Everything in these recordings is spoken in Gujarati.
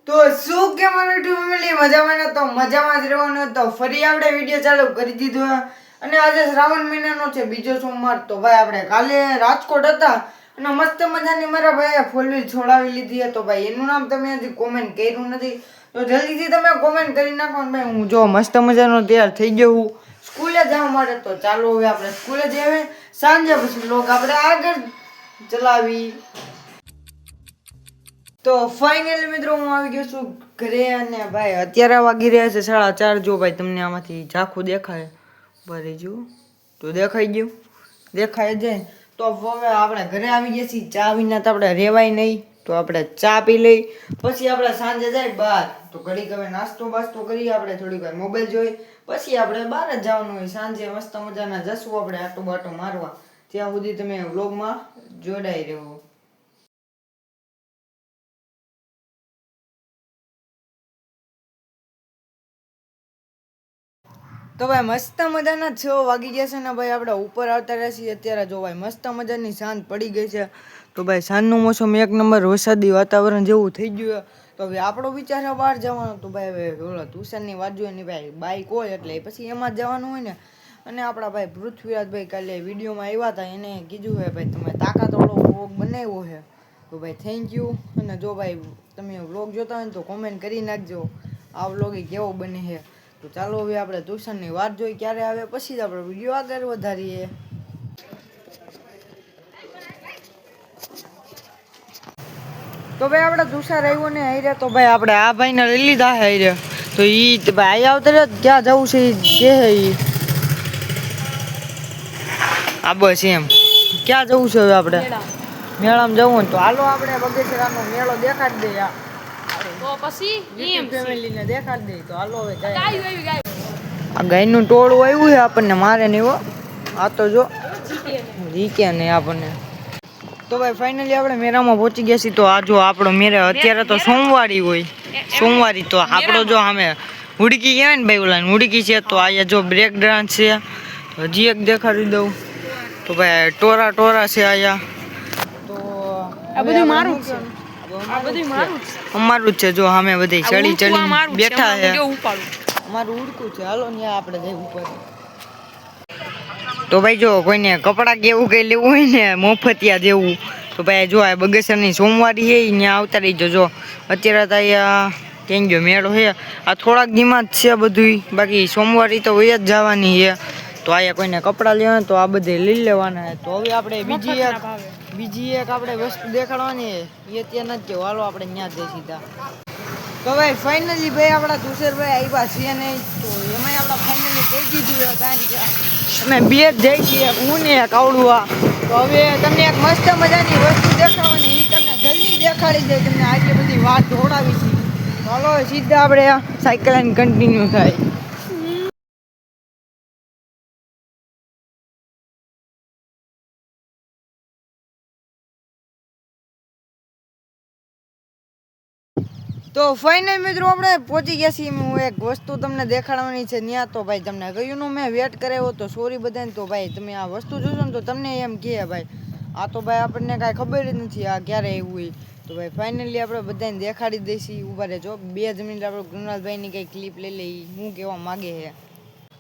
તો શું કે મારું ફેમિલી મજામાં ને તો મજામાં જ રહેવાનું. તો ફરી આપણે વિડીયો ચાલુ કરી દીધો અને આજે શ્રાવણ મહિનાનો છે બીજો સોમવાર. તો ભાઈ આપણે કાલે રાજકોટ હતા અને મસ્ત મજાની મારા ભાઈએ ફોર વ્હીલ છોડાવી લીધી. તો ભાઈ એનું નામ તમે હજી કોમેન્ટ કર્યું નથી તો જલ્દીથી તમે કોમેન્ટ કરી નાખો. ભાઈ હું જો મસ્ત મજાનો તૈયાર થઈ ગયો હું સ્કૂલે જવા માટે. તો ચાલો હવે આપણે સ્કૂલે જઈએ સાંજે પછી લોક આપણે આગળ ચલાવી. તો ફાઇનલી મિત્રો હું આવી ગયો છું ઘરે અને ભાઈ અત્યારે વાગી રહ્યા છે 4:30. જો ભાઈ તમને આમાંથી ઝાખું દેખાય ભરી જો તો દેખાઈ ગયું દેખાય જાય. તો હવે આપણે ઘરે આવી ગયા છીએ. ચા વિના તો આપણે રહેવાય નહીં. તો આપણે ચા પી લઈ પછી આપણે સાંજે જાય બહાર. તો ઘડીક હવે નાસ્તો બાસ્તો કરી આપણે થોડીક વાર મોબાઈલ જોઈ પછી આપણે બહાર જ જવાનું હોય. સાંજે મસ્ત મજાના જશું આપણે આટો બાટો મારવા. ત્યાં સુધી તમે વ્લોગમાં જોડાઈ રહ્યો. તો ભાઈ મસ્ત મજાના 6 વાગી ગયા છે ને ભાઈ આપણે ઉપર આવતા રહ્યા છીએ અત્યારે. જો ભાઈ મસ્ત મજાની સાંજ પડી ગઈ છે. તો ભાઈ સાંજનું મોસમ એક નંબર વરસાદી વાતાવરણ જેવું થઈ ગયું. તો હવે આપણો વિચાર છે બહાર જવાનો. તો ભાઈ હવે ઓલા ટ્યુશનની વાત જોઈએ ને ભાઈ બાઈક હોય એટલે પછી એમાં જ જવાનું હોય ને. અને આપણા ભાઈ પૃથ્વીરાજભાઈ કાલે વિડીયોમાં આવ્યા હતા એને કીધું છે ભાઈ તમે તાકાતવાળો વ્લોગ બનાવ્યો છે. તો ભાઈ થેન્ક યુ. અને જો ભાઈ તમે વ્લોગ જોતા હોય ને તો કોમેન્ટ કરી નાખજો આ વ્લોગ કેવો બને છે. તો ચાલો હવે આપણે ટ્યુશનની વાત જોઈ ક્યારે આવે પછી જ આપણે વિડીયો આગળ વધારીએ. તો ભાઈ આપણે તુષાર આવ્યો ને હાર્યા. તો ભાઈ આપણે આ ભાઈને લઈ લીધા હાર્યા. તો એ ભાઈ આવતા ક્યાં જવું છે કે એ આ બસ એમ ક્યાં જવું છે હવે આપણે મેળામાં જવું હોય તો હાલો આપણે બગીચરાનો મેળો દેખાડી દઈએ. તો પછી એમ ફેમિલીને દેખાડી દઈએ. તો હાલો હવે જાય આ ગાયનું ટોળું આવ્યું છે આપણને મારે નહીં હો. આ તો જો જીકે નહીં આપણને. તો ભાઈ ફાઇનલી આપણે મેળામાં પહોંચી ગયા છીએ. તો આ જો આપણો મેળા અત્યારે તો સોમવારી હોય સોમવારી. તો આપણો જો સામે હુડકી કહેવાય ને ભાઈ ઓલા હુડકી છે. તો અહીંયા જો બ્રેક ડાન્સ છે. હજી એક દેખાડી દઉં. તો ભાઈ ટોરા ટોરા છે અહીંયા. તો આ બધું મારું છે અમારું જ છે. જો અમે બધી ચડી ચડી બેઠા છે. અમારું ઉડકું છે. હાલો ને આપણે જઈ ઉપર. તો ભાઈ જો કોઈને કપડાં કેવું કઈ લેવું હોય ને મફતિયા જેવું તો ભાઈ જો આ બગસરની સોમવારી છે ત્યાં આવતા રહીજો. જો અત્યારે તો અહીંયા કેમ ગયો મેળો છે આ થોડાક દીમાં જ છે બધું. બાકી સોમવારી તો હોય જ જવાની છે. તો અહીંયા કોઈને કપડાં લેવાના તો આ બધે લઈ લેવાના. તો હવે આપણે બીજી એક આપણે વસ્તુ દેખાડવાની એ ત્યાં નથી કેવું. હાલો આપણે ત્યાં જઈ સીધા. તો ભાઈ ફાઇનલી ભાઈ આપણા તુષારભાઈ આવ્યા છીએ ને તો એમાંય આપણે ફાઇનલી કહી દીધું કારણ કે અમે બે જ જઈ છીએ હું ને કાવડું. તો હવે તમને એક મસ્ત મજાની વસ્તુ દેખાડવાની એ તમને જલ્દી દેખાડી દે. તમને આટલી બધી વાત દોડાવી છે. ચાલો સીધા આપણે સાયકલ લાઈન કન્ટિન્યુ થાય. તો ફાઇનલ મિત્રો આપણે પહોંચી ગયા છીએ. હું એક વસ્તુ તમને દેખાડવાની છે ત્યાં. તો ભાઈ તમને કહ્યું મેં વેટ કરાવ્યો તો સોરી બધાને. તો ભાઈ તમે આ વસ્તુ જોશો ને તો તમને એમ કહે ભાઈ આ તો ભાઈ આપણને કાંઈ ખબર જ નથી આ ક્યારે આવ્યું હોય. તો ભાઈ ફાઇનલી આપણે બધાને દેખાડી દઈશી. ઉભા રહેજો 2 મિનિટ આપણે કૃણાલભાઈની કંઈ ક્લિપ લઈ લઈ શું કહેવા માગે છે.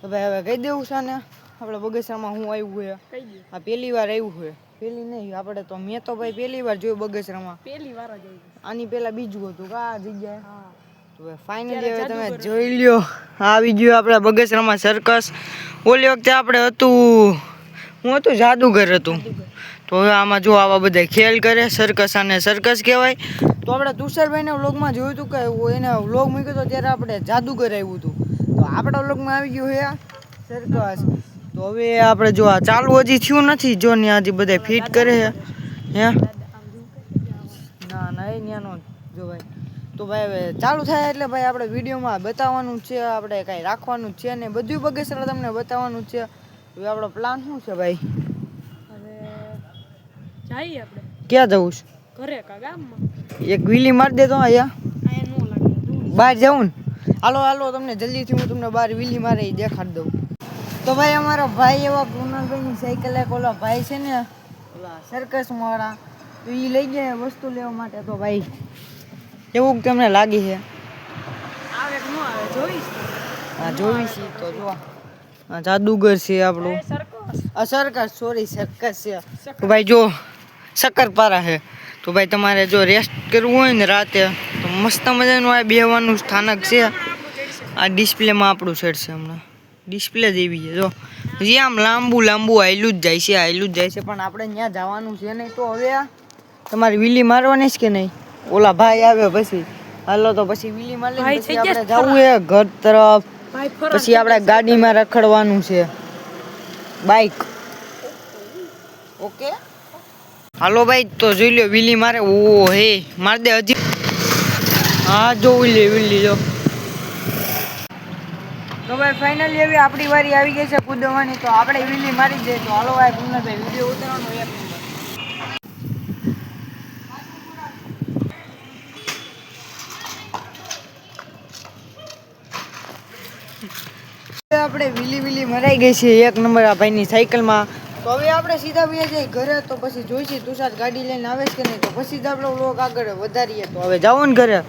તો ભાઈ હવે કહી દેવું છે ને આપણે બગસરામાં હું આવ્યું છે. આ પહેલી વાર આવ્યું છે. પેલી નહીં આપણે તો મેં તો ભાઈ પહેલી વાર જોયું બગસરામાં. પહેલી વાર જ આની પહેલા બીજું હતું આ જગ્યાએ. તો ફાઇનલી હવે તમે જોઈ લ્યો આવી ગયું આપણે બગસરામાં સર્કસ. ઓલી વખતે આપણે હતું હું હતું જાદુગર હતું. તો હવે આમાં જો આવા બધા ખેલ કરે સર્કસ. આને સર્કસ કહેવાય. તો આપણે તુષારભાઈના વ્લોગમાં જોયું હતું કે એને વ્લોગ મૂક્યો હતો ત્યારે આપણે જાદુગર આવ્યું હતું. તો આપણા વ્લોગમાં આવી ગયું છે સર્કસ. તો હવે આપણે જો આ ચાલુ હજી થયું નથી. જો ને હજી બધા ફિટ કરે છે હે ના ના એ ન્યાનો જો ભાઈ. તો ભાઈ હવે ચાલુ થાય એટલે ભાઈ આપણે વિડીયોમાં બતાવવાનું છે. આપણે કાંઈ રાખવાનું છે ને બધું બગસરા તમને બતાવવાનું છે. હવે આપણો પ્લાન શું છે ભાઈ? હવે જઈએ આપણે ક્યાં જવું છે? ઘરે કા ગામમાં એક વીલી મારી દે તો અહીંયા બહાર જવું ને. હાલો હાલો તમને જલ્દીથી હું તમને બહાર વીલી મારે દેખાડી દઉં. તો ભાઈ અમારો ભાઈ એવા કૃણાલભાઈની સાયકલ એક ઓલા ભાઈ છે ને ઓલા સર્કસમાં વાળા તો એ લઈ ગયા વસ્તુ લેવા માટે. તો ભાઈ એવું તમને લાગી છે? આવે કે ન આવે જોઈશ. હા જોવી છે તો જો આ જાદુગર છે આપણું. સરકસ. આ સર્કસ સોરી સર્કસ છે તો ભાઈ જો શક્કરપારા છે તો ભાઈ તમારે જો રેસ્ટ કરવું હોય ને રાતે તો મસ્ત મજાનું આ બેહવાનું સ્થાનક છે. આ ડિસ્પ્લેમાં આપણું સેટ છે હમણાં ડિસ્પ્લે જ એવી છે જો હજી આમ લાંબુ લાંબુ હાયલું જ જાય છે પણ આપણે ત્યાં જવાનું છે નહીં તો હવે તમારે વીલી મારવાની છે કે નહીં? ઓલા ભાઈ આવે પછી હાલો તો પછી વીલી મારી લઈને પછી આપણે જવું છે ઘર તરફ. પછી આપણે ગાડીમાં રખડવાનું છે બાઈક. ઓકે હાલો ભાઈ તો જોઈ લો વીલી મારે. ઓ હે માર દે હજી. હા જો વીલી જો. તો ભાઈ ફાઇનલી એવી આપણી વારી આવી ગઈ છે કૂદવાની તો આપણે વીલી મારી દઈએ તો હાલો ભાઈ તમને ભાઈ વિડીયો ઉતારવાનો એક નંબર. આપણે વીલી મરાઈ ગઈ છે એક નંબર આ ભાઈની સાયકલમાં. તો હવે આપણે સીધા વયા જઈએ ઘરે તો પછી જોઈશું તુષાર ગાડી લઈને આવે છે કે નહીં તો પછી જ આપણે વ્લોગ આગળ વધારીએ. તો હવે જાઓ ને ઘરે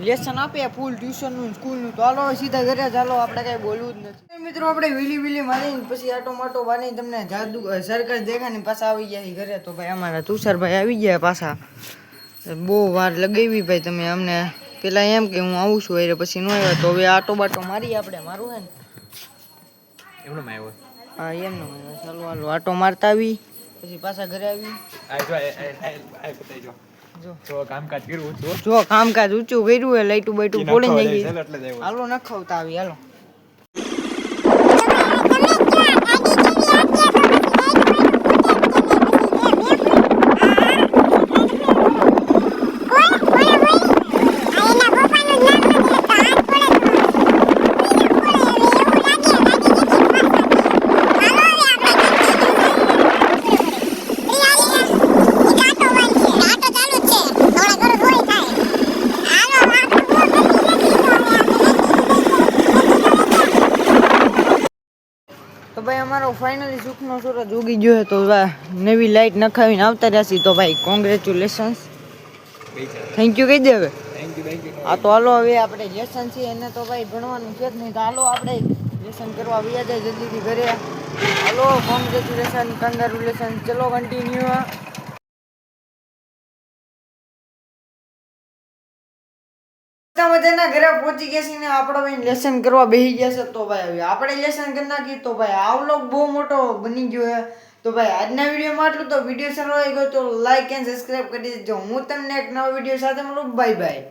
લેસન આપીએ ફૂલ ટ્યુશનનું સ્કૂલનું તો હાલો સીધા ઘરે ચાલો આપણે કાંઈ બોલવું જ નથી. મિત્રો આપણે વીલી મારીને પછી આટો માટો બાંધીને તમને જાદુ સર્કસ દેખાને પાછા આવી ગયા ઘરે. તો ભાઈ અમારા તુષારભાઈ આવી ગયા પાછા. બહુ વાર લગાવી ભાઈ તમે અમને પેલા એમ કે હું આવું છું એટલે પછી ન આવ્યા તો હવે આટો બાટો મારી આપણે મારું હે ને એમનો આવ્યો. હા એમનો આવ્યો. ચાલો હાલો આટો મારતા આવી પછી પાછા ઘરે આવી. જો કામકાજ ઊંચું કર્યું હે લાઈટું બાઈટું ફોડી નાખી. હાલો નખાવતા આવી હાલો. તો ભાઈ અમારો ફાઇનલી સુખનો સૂરજ ઉગી ગયો તો નવી લાઈટ નખાવીને આવતા રહ્યા તો ભાઈ કોંગ્રેચ્યુલેશન્સ થેન્ક યુ કહી દે હવે. હા તો હાલો હવે આપણે લેસન છે એને તો ભાઈ ભણવાનું છે જ નહીં તો હાલો આપણે લેસન કરવા આવ્યા જાય જલ્દીથી ઘરે. હાલો કોંગ્રેચ્યુલેશન ચલો કન્ટિન્યુ. મજાના ઘરે પહોંચી ગયા છે ને આપણે ભાઈ લેસન કરવા બેસી ગયા છે તો ભાઈ હવે આપણે લેસન કરી નાખીએ તો ભાઈ આ વ્લોગ બહુ મોટો બની ગયો છે. તો ભાઈ આજના વિડીયોમાં આટલું. તો વિડીયો સારો લાગ્યો તો લાઈક એન્ડ સબસ્ક્રાઇબ કરી દેજો. હું તમને એક નવા વિડીયો સાથે મળું. Bye bye.